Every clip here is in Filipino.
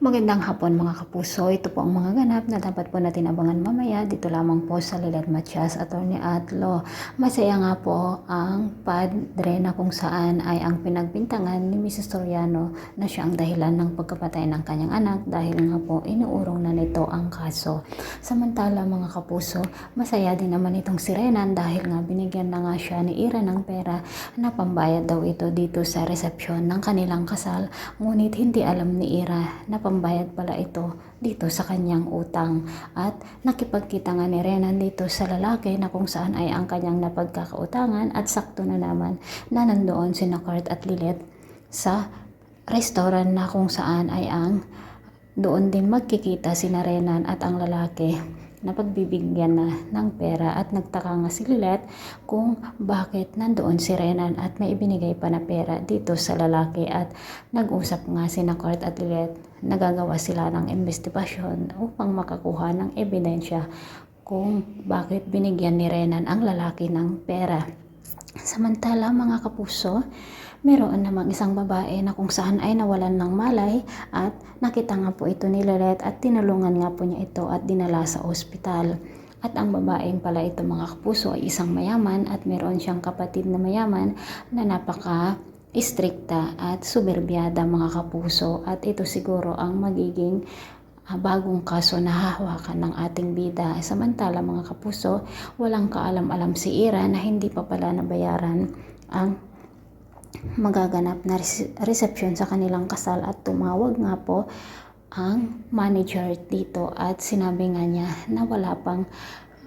Magandang hapon mga kapuso. Ito po ang mga ganap na dapat po natin abangan mamaya dito lamang po sa Lilet Matias, Attorney at Law. Masaya nga po ang padre na kung saan ay ang pinagbintangan ni Mrs. Soriano na siya ang dahilan ng pagkapatay ng kanyang anak dahil nga po inuurong na nito ang kaso. Samantala mga kapuso, masaya din naman itong si Renan dahil nga binigyan na nga siya ni Ira ng pera na pambayad daw ito dito sa resepsyon ng kanilang kasal. Ngunit hindi alam ni Ira na pambayad pala ito dito sa kanyang utang, at nakipagkita nga ni Renan dito sa lalaki na kung saan ay ang kanyang napagkakautangan, at sakto na naman na nandoon si Kurt at Lilet sa restaurant na kung saan ay ang doon din magkikita si Renan at ang lalaki na pagbibigyan na ng pera. At nagtaka nga si Lilet kung bakit nandoon si Renan at may ibinigay pa na pera dito sa lalaki, at nag-usap nga si Kurt at Lilet, nagagawa sila ng investigasyon upang makakuha ng ebidensya kung bakit binigyan ni Renan ang lalaki ng pera. Samantala mga kapuso, meron namang isang babae na kung saan ay nawalan ng malay, at nakita nga po ito ni Lilet at tinulungan nga po niya ito at dinala sa ospital. At ang babaeng pala ito mga kapuso ay isang mayaman, at meron siyang kapatid na mayaman na napaka-istrikta at suberbyada mga kapuso. At ito siguro ang magiging bagong kaso na hahawakan ng ating bida. Samantala mga kapuso, walang kaalam-alam si Ira na hindi pa pala nabayaran ang magaganap na resepsyon sa kanilang kasal, at tumawag nga po ang manager dito at sinabi nga niya na wala pang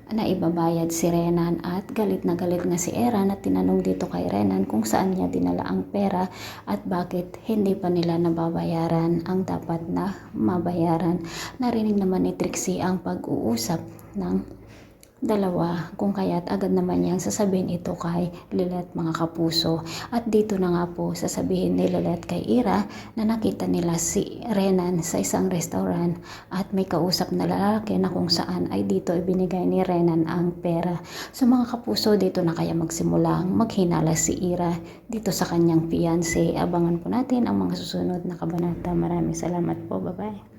naibabayad si Renan. At galit na galit nga si Ira na tinanong dito kay Renan kung saan niya dinala ang pera at bakit hindi pa nila nababayaran ang dapat na mabayaran. Narinig naman ni Trixie ang pag-uusap ng dalawa, kung kaya't agad naman niyang sasabihin ito kay Lilet mga kapuso. At dito na nga po sasabihin ni Lilet kay Ira na nakita nila si Renan sa isang restaurant at may kausap na lalaki na kung saan ay dito ibinigay ni Renan ang pera. So mga kapuso, dito na kaya magsimulang maghinala si Ira dito sa kanyang fiancé. Abangan po natin ang mga susunod na kabanata. Maraming salamat po. Bye-bye.